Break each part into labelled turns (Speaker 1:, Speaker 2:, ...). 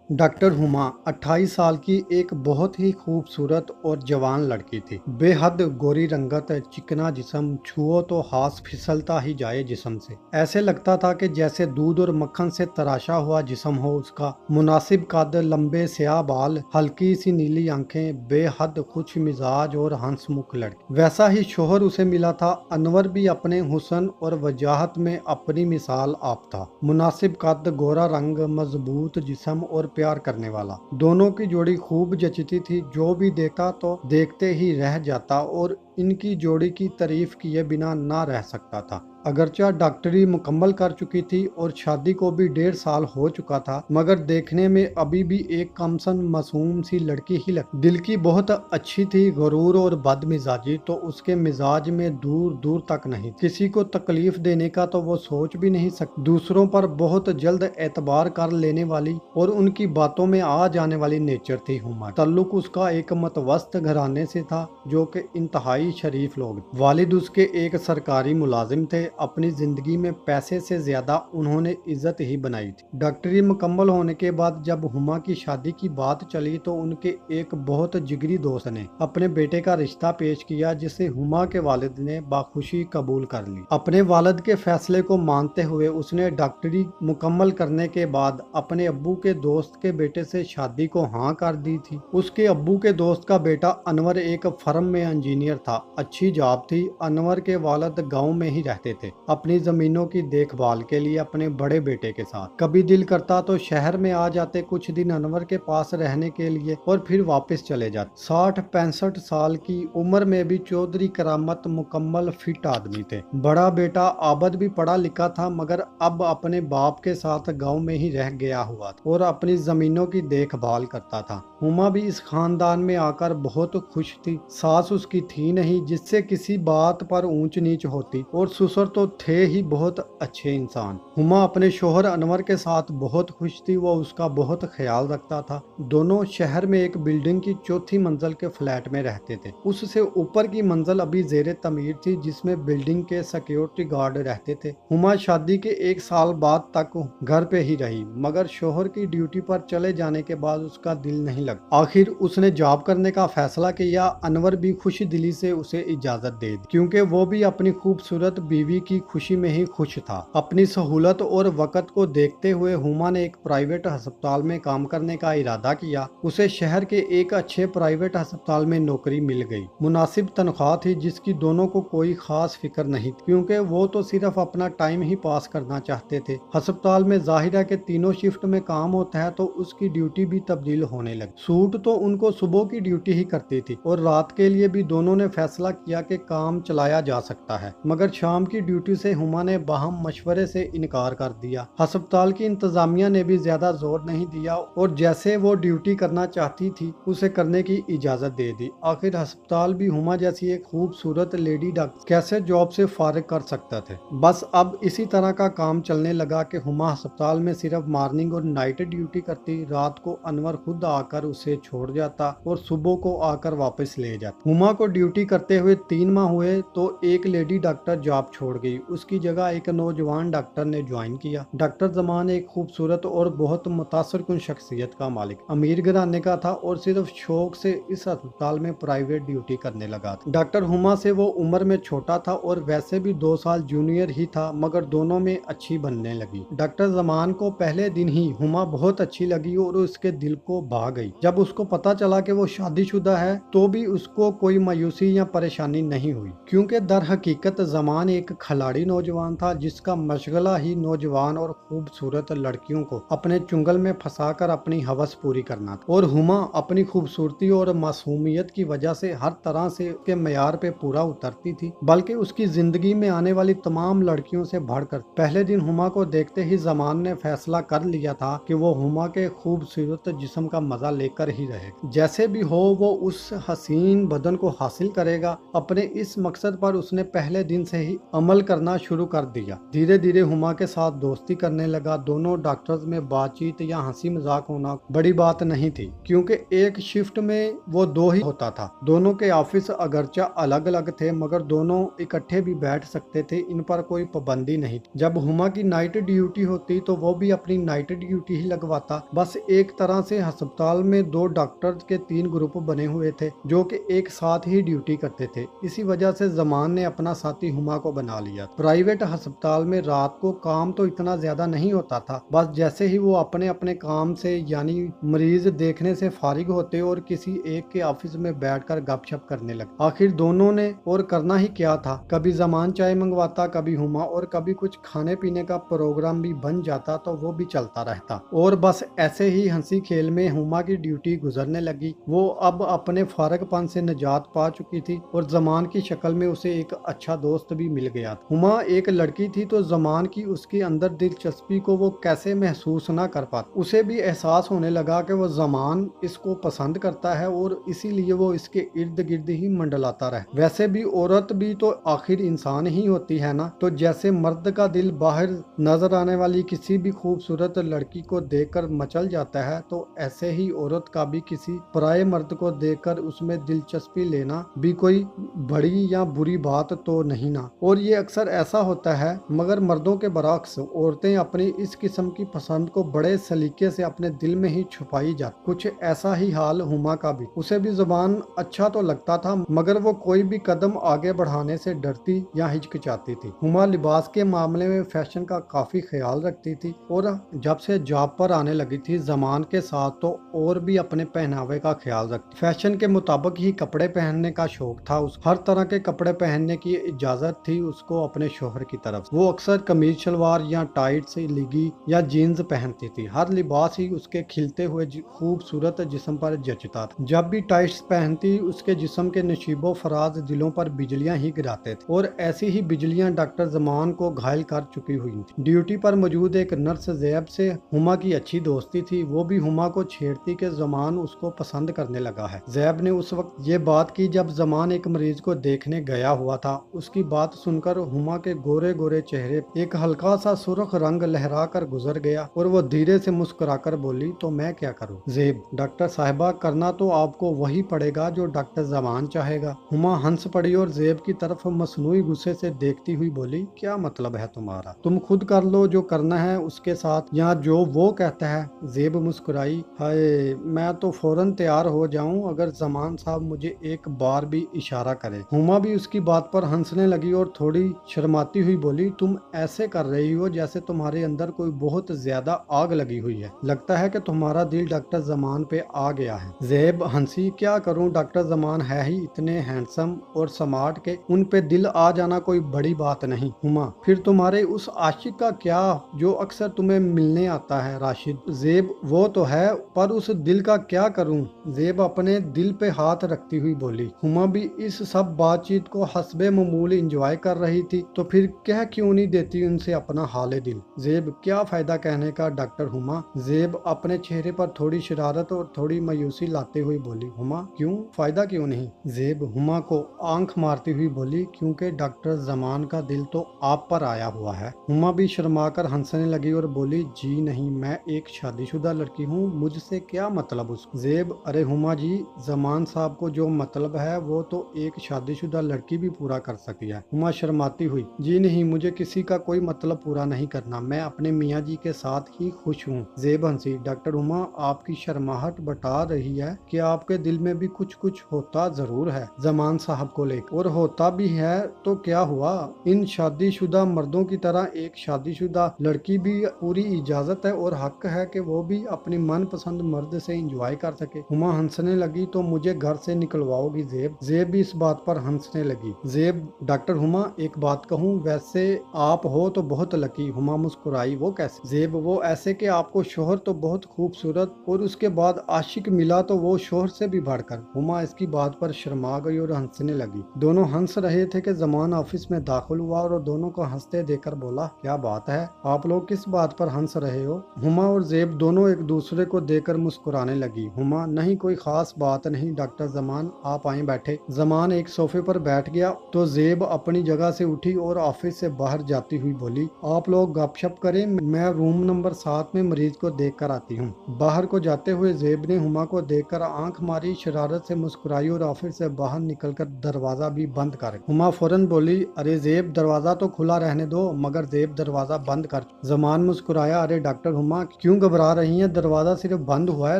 Speaker 1: Doctor Huma 28 साल की एक बहुत ही खूबसूरत और जवान लड़की थी। बेहद गोरी रंगत, चिकना जिस्म, छुओ तो हाथ फिसलता ही जाए जिस्म से। ऐसे लगता था कि जैसे दूध और मक्खन से तराशा हुआ जिस्म हो उसका। मुनासिब कद, लंबे स्याह बाल, हल्की सी नीली आंखें, बेहद खुश मिजाज और हंसमुख लड़की। वैसा ही शोहर उसे मिला था। अनवर भी अपने हुस्न और वजाहत में अपनी मिसाल आप था। मुनासिब कद, गोरा रंग, मजबूत जिस्म और प्यार करने वाला। दोनों की जोड़ी खूब जचती थी। जो भी देखा तो देखते ही रह जाता और इनकी जोड़ी की तारीफ किए बिना ना रह सकता था। अगरचा डॉक्टरी मुकम्मल कर चुकी थी और शादी को भी 1.5 साल हो चुका था, मगर देखने में अभी भी एक कमसन मासूम सी लड़की ही लगती। दिल की बहुत अच्छी थी, गरूर और बदमिजाजी तो उसके मिजाज में दूर दूर तक नहीं। किसी को तकलीफ देने का तो वो सोच भी नहीं सकती। दूसरों पर बहुत जल्द एतबार कर लेने वाली और उनकी बातों में आ जाने वाली नेचर थी हुमा। ताल्लुक उसका एक मतवस्त घराने से था जो कि इंतहाई शरीफ लोग। वालिद उसके एक सरकारी मुलाजिम थे। अपनी जिंदगी में पैसे से ज्यादा उन्होंने इज्जत ही बनाई थी। डॉक्टरी मुकम्मल होने के बाद जब हुमा की शादी की बात चली तो उनके एक बहुत जिगरी दोस्त ने अपने बेटे का रिश्ता पेश किया, जिसे हुमा के वालिद ने बाखुशी कबूल कर ली। अपने वालिद के फैसले को मानते हुए उसने डॉक्टरी मुकम्मल करने के बाद अपने अब्बू के दोस्त के बेटे से शादी को हाँ कर दी थी। उसके अब्बू के दोस्त का बेटा अनवर एक फर्म में इंजीनियर था। अच्छी जॉब थी। अनवर के वालिद गांव में ही रहते थे, अपनी जमीनों की देखभाल के लिए अपने बड़े बेटे के साथ। कभी दिल करता तो शहर में आ जाते कुछ दिन अनवर के पास रहने के लिए और फिर वापस चले जाते। 60-65 साल की उम्र में भी चौधरी करामत मुकम्मल फिट आदमी थे। बड़ा बेटा आबद भी पढ़ा लिखा था, मगर अब अपने बाप के साथ गांव में ही रह गया हुआ था और अपनी जमीनों की देखभाल करता था। हुमा भी इस खानदान में आकर बहुत खुश थी। सास उसकी थी नहीं जिससे किसी बात पर ऊंच नीच होती, और ससुर तो थे ही बहुत अच्छे इंसान। हुमा अपने शोहर अनवर के साथ बहुत खुश थी। वो उसका बहुत ख्याल रखता था। दोनों शहर में एक बिल्डिंग की चौथी मंजिल के फ्लैट में रहते थे। उससे ऊपर की मंजिल अभी जेरे तमीर थी, जिसमें बिल्डिंग के सिक्योरिटी गार्ड रहते थे। हुमा शादी के 1 साल बाद तक घर पे ही रही, मगर शोहर की ड्यूटी पर चले जाने के बाद उसका दिल नहीं लगा। आखिर उसने जॉब करने का फैसला किया। अनवर भी खुशी दिली से उसे इजाजत दे दी, क्योंकि वो भी अपनी खूबसूरत बीवी की खुशी में ही खुश था। अपनी सहूलत और वक़्त को देखते हुए हुमा ने एक प्राइवेट अस्पताल में काम करने का इरादा किया। उसे शहर के एक अच्छे प्राइवेट अस्पताल में नौकरी मिल गई। मुनासिब तनख्वाह थी, जिसकी दोनों को कोई खास फिक्र नहीं थी, क्योंकि वो तो सिर्फ अपना टाइम ही पास करना चाहते थे। अस्पताल में जाहिर के तीनों शिफ्ट में काम होता है, तो उसकी ड्यूटी भी तब्दील होने लगी। सूट तो उनको सुबह की ड्यूटी ही करती थी और रात के लिए भी दोनों ने फैसला किया कि काम चलाया जा सकता है, मगर शाम की ड्यूटी से हुमा ने बाहम मशवरे से इनकार कर दिया। अस्पताल की इंतजामिया ने भी ज्यादा जोर नहीं दिया और जैसे वो ड्यूटी करना चाहती थी उसे करने की इजाजत दे दी। आखिर अस्पताल भी हुमा जैसी एक खूबसूरत लेडी डॉक्टर कैसे जॉब से फारिग कर सकता थे। बस अब इसी तरह का काम चलने लगा कि हुमा अस्पताल में सिर्फ मॉर्निंग और नाइट ड्यूटी करती। रात को अनवर खुद आकर उसे छोड़ जाता और सुबह को आकर वापस ले जाता। हुमा को ड्यूटी करते हुए 3 माह हुए तो एक लेडी डॉक्टर जॉब छोड़ गई। उसकी जगह एक नौजवान डॉक्टर ने ज्वाइन किया। डॉक्टर जमान एक खूबसूरत और बहुत मुतासरकुन शख्सियत का मालिक, अमीर घराने का था और सिर्फ शौक से इस अस्पताल में प्राइवेट ड्यूटी करने लगा था। डॉक्टर हुमा से वो उम्र में छोटा था और वैसे भी 2 साल जूनियर ही था, मगर दोनों में अच्छी बनने लगी। डॉक्टर जमान को पहले दिन ही हुमा बहुत अच्छी लगी और उसके दिल को भा गई। जब उसको पता चला कि वो शादीशुदा है तो भी उसको कोई मायूसी या परेशानी नहीं हुई, क्योंकि दर हकीकत जमान एक खिलाड़ी नौजवान था, जिसका मशगला ही नौजवान और खूबसूरत लड़कियों को अपने चुंगल में फंसाकर अपनी हवस पूरी करना था। और हुमा अपनी खूबसूरती और मासूमियत की वजह से हर तरह से उसके मेयार पे पूरा उतरती थी, बल्कि उसकी जिंदगी में आने वाली तमाम लड़कियों से बढ़कर। पहले दिन हुमा को देखते ही जमान ने फैसला कर लिया था कि वो हुमा के खूबसूरत जिस्म का मजा लेकर ही रहेगा। जैसे भी हो वो उस हसीन बदन को हासिल करेगा। अपने इस मकसद पर उसने पहले दिन से ही अमल हल करना शुरू कर दिया। धीरे धीरे हुमा के साथ दोस्ती करने लगा। दोनों डॉक्टर्स में बातचीत या हंसी मजाक होना बड़ी बात नहीं थी, क्योंकि एक शिफ्ट में वो दो ही होता था। दोनों के ऑफिस अगरचा अलग अलग थे, मगर दोनों इकट्ठे भी बैठ सकते थे। इन पर कोई पाबंदी नहीं थी। जब हुमा की नाइट ड्यूटी होती तो वो भी अपनी नाइट ड्यूटी ही लगवाता। बस एक तरह से अस्पताल में दो डॉक्टर्स के 3 ग्रुप बने हुए थे, जो कि एक साथ ही ड्यूटी करते थे। इसी वजह से जमान ने अपना साथी हुमा को बना लिया। प्राइवेट अस्पताल में रात को काम तो इतना ज्यादा नहीं होता था। बस जैसे ही वो अपने अपने काम से यानी मरीज देखने से फारिग होते और किसी एक के ऑफिस में बैठकर गपशप करने लगे। आखिर दोनों ने और करना ही क्या था। कभी जमान चाय मंगवाता, कभी हुमा, और कभी कुछ खाने पीने का प्रोग्राम भी बन जाता तो वो भी चलता रहता। और बस ऐसे ही हंसी खेल में हुमा की ड्यूटी गुजरने लगी। वो अब अपने फारगपन से निजात पा चुकी थी और जमान की शक्ल में उसे एक अच्छा दोस्त भी मिल गया था। हुमा एक लड़की थी तो जमान की उसके अंदर दिलचस्पी को वो कैसे महसूस ना कर पाता। उसे भी एहसास होने लगा कि वो जमान इसको पसंद करता है और इसीलिए वो इसके इर्द गिर्द ही मंडलाता रहे। वैसे भी औरत भी तो आखिर इंसान ही होती है ना। तो जैसे मर्द का दिल बाहर नजर आने वाली किसी भी खूबसूरत लड़की को देखकर मचल जाता है, तो ऐसे ही औरत का भी किसी पराये मर्द को देखकर उसमें दिलचस्पी लेना भी कोई बड़ी या बुरी बात तो नहीं ना। और ये अक्सर ऐसा होता है, मगर मर्दों के बरक्स औरतें अपनी इस किस्म की पसंद को बड़े सलीके से अपने दिल में ही छुपाई जाती। कुछ ऐसा ही हाल हुमा का भी। उसे भी जुबान अच्छा तो लगता था, मगर वो कोई भी कदम आगे बढ़ाने से डरती या हिचकिचाती थी। हुमा लिबास के मामले में फैशन का काफी ख्याल रखती थी और जब से जॉब पर आने लगी थी जमान के साथ तो और भी अपने पहनावे का ख्याल रखती। फैशन के मुताबिक ही कपड़े पहनने का शौक था। उस हर तरह के कपड़े पहनने की इजाजत थी उसको अपने शोहर की तरफ। वो अक्सर कमीज शलवार या टाइट से लिगी या जीन्स पहनती थी। हर लिबास ही उसके खिलते हुए खूबसूरत जिस्म पर जचता था। जब भी टाइट्स पहनती उसके जिस्म के नशीबो फराज दिलों पर बिजलियां ही गिराते थे, और ऐसी ही बिजलियां डॉक्टर जमान को घायल कर चुकी हुई थी। ड्यूटी पर मौजूद एक नर्स जैब से हुमा की अच्छी दोस्ती थी। वो भी हुमा को छेड़ती कि जमान उसको पसंद करने लगा है। जैब ने उस वक्त ये बात की जब जमान एक मरीज को देखने गया हुआ था। उसकी बात सुनकर हुमा के गोरे गोरे चेहरे एक हल्का सा सुर्ख रंग लहरा कर गुजर गया और वो धीरे से मुस्कुराकर बोली, तो मैं क्या करूं ज़ेब? डॉक्टर साहिबा, करना तो आपको वही पड़ेगा जो डॉक्टर जमान चाहेगा। हुमा हंस पड़ी और ज़ेब की तरफ मसनूई गुस्से से देखती हुई बोली, क्या मतलब है तुम्हारा? तुम खुद कर लो जो करना है उसके साथ, या जो वो कहता है। ज़ेब मुस्कुराई, हाय मैं तो फौरन तैयार हो जाऊं अगर जमान साहब मुझे एक बार भी इशारा करे। हुमा भी उसकी बात पर हंसने लगी और थोड़ी शर्माती हुई बोली, तुम ऐसे कर रही हो जैसे तुम्हारे अंदर कोई बहुत ज्यादा आग लगी हुई है। लगता है कि तुम्हारा दिल डॉक्टर जमान पे आ गया है। ज़ेब हंसी, क्या करूं, डॉक्टर जमान है ही इतने हैंडसम और स्मार्ट के उन पे दिल आ जाना कोई बड़ी बात नहीं। हुमा, फिर तुम्हारे उस आशिक का क्या जो अक्सर तुम्हें मिलने आता है, राशिद? ज़ेब, वो तो है, पर उस दिल का क्या करूं? ज़ेब अपने दिल पे हाथ रखती हुई बोली। हुमा भी इस सब बातचीत को हस्बे मामूल इंजॉय कर रही थी, तो फिर कह क्यों नहीं देती उनसे अपना हाले दिल? ज़ेब, क्या फायदा कहने का डॉक्टर हुमा? ज़ेब अपने चेहरे पर थोड़ी शरारत और थोड़ी मायूसी लाते हुए बोली, हुमा क्यों, फायदा क्यों नहीं? ज़ेब हुमा को आंख मारती हुई बोली, क्योंकि डॉक्टर जमान का दिल तो आप पर आया हुआ है। हुमा भी शर्माकर हंसने लगी और बोली, जी नहीं, मैं एक शादीशुदा लड़की हूँ, मुझसे क्या मतलब उसको? ज़ेब, अरे हुमा जी, जमान साहब को जो मतलब है वो तो एक शादीशुदा लड़की भी पूरा कर सकती है। हुमा शर्माती हुई, जी नहीं, मुझे किसी का कोई मतलब पूरा नहीं करना, मैं अपने मियाँ जी के साथ ही खुश हूँ। ज़ेब हंसी, डॉक्टर हुमा, आपकी शर्माहट बता रही है कि आपके दिल में भी कुछ कुछ होता जरूर है जमान साहब को लेकर, और होता भी है तो क्या हुआ? इन शादीशुदा मर्दों की तरह एक शादीशुदा लड़की भी पूरी इजाजत है और हक है कि वो भी अपनी मनपसंद मर्द से इंजॉय कर सके। हुमा हंसने लगी, तो मुझे घर से निकलवाओगी ज़ेब? ज़ेब भी इस बात पर हंसने लगी। ज़ेब, डॉक्टर हुमा, एक बात कहूँ, वैसे आप हो तो बहुत लकी। हुमा मुस्कुराई, वो कैसे? ज़ेब, वो ऐसे कि आपको शोहर तो बहुत खूबसूरत और उसके बाद आशिक मिला तो वो शोहर से भी बढ़कर। हुमा इसकी बात पर शर्मा गई और हंसने लगी। दोनों हंस रहे थे कि जमान ऑफिस में दाखिल हुआ और दोनों को हंसते देखकर बोला, क्या बात है, आप लोग किस बात पर हंस रहे हो? हुमा और ज़ेब दोनों एक दूसरे को देखकर मुस्कुराने लगी। हुमा, नहीं, कोई खास बात नहीं डॉक्टर जमान, आप आए बैठे। जमान एक सोफे पर बैठ गया तो ज़ेब अपनी जगह से उठी और ऑफिस से बाहर जाती हुई बोली, आप लोग गपशप करें, मैं रूम नंबर 7 में मरीज को देख कर आती हूँ। बाहर को जाते हुए ज़ेब ने हुमा को देखकर आंख मारी, शरारत से मुस्कुराई और ऑफिस से बाहर निकलकर दरवाजा भी बंद कर। हुमा फौरन बोली, अरे ज़ेब, दरवाजा तो खुला रहने दो। मगर ज़ेब दरवाजा बंद कर। ज़मान मुस्कुराया, अरे डॉक्टर हुमा, क्यों घबरा रही हैं? दरवाजा सिर्फ बंद हुआ है,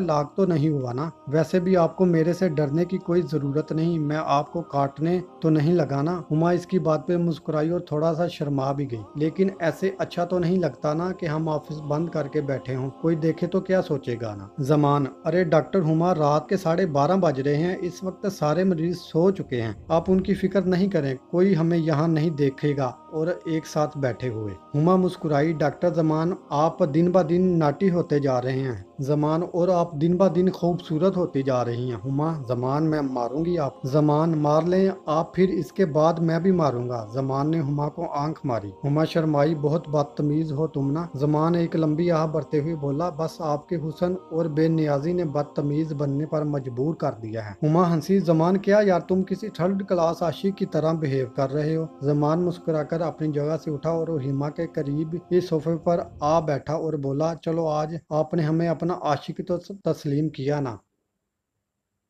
Speaker 1: लॉक तो नहीं हुआ ना। वैसे भी आपको मेरे से डरने की कोई जरूरत नहीं, मैं आपको काटने तो नहीं लगा ना। हुमा इसकी बात पे मुस्कुराई और थोड़ा सा शर्मा भी गई। लेकिन ऐसे अच्छा तो नहीं लगता ना कि हम ऑफिस बंद करके बैठे हों, कोई देखे तो क्या सोचेगा ना। ज़मान, अरे डॉक्टर हुमा, रात के 12:30 बज रहे हैं, इस वक्त सारे मरीज सो चुके हैं, आप उनकी फिक्र नहीं करें, कोई हमें यहाँ नहीं देखेगा और एक साथ बैठे हुए। हुमा मुस्कुराई, डॉक्टर ज़मान, आप दिन ब दिन नाटी होते जा रहे हैं। ज़मान, और आप दिन ब दिन खूबसूरत होती जा रही हैं। हुमा, ज़मान, मैं मारूंगी आप। ज़मान, मार लें आप, फिर इसके बाद मैं भी मारूंगा। ज़मान ने हुमा को आंख मारी। हुमा शर्माई, बहुत बदतमीज हो तुम ना। ज़मान एक लंबी आह भरते हुए बोला, बस आपके हुस्न और बेनियाजी ने बदतमीज बनने पर मजबूर कर दिया है। हुमा हंसी, ज़मान, क्या यार, तुम किसी थर्ड क्लास आशिक की तरह बिहेव कर रहे हो। ज़मान मुस्कुराकर अपनी जगह से उठा और हिमा के करीब इस सोफे पर आ बैठा और बोला, चलो आज आपने हमें अपना आशिक तो तस्लीम किया ना।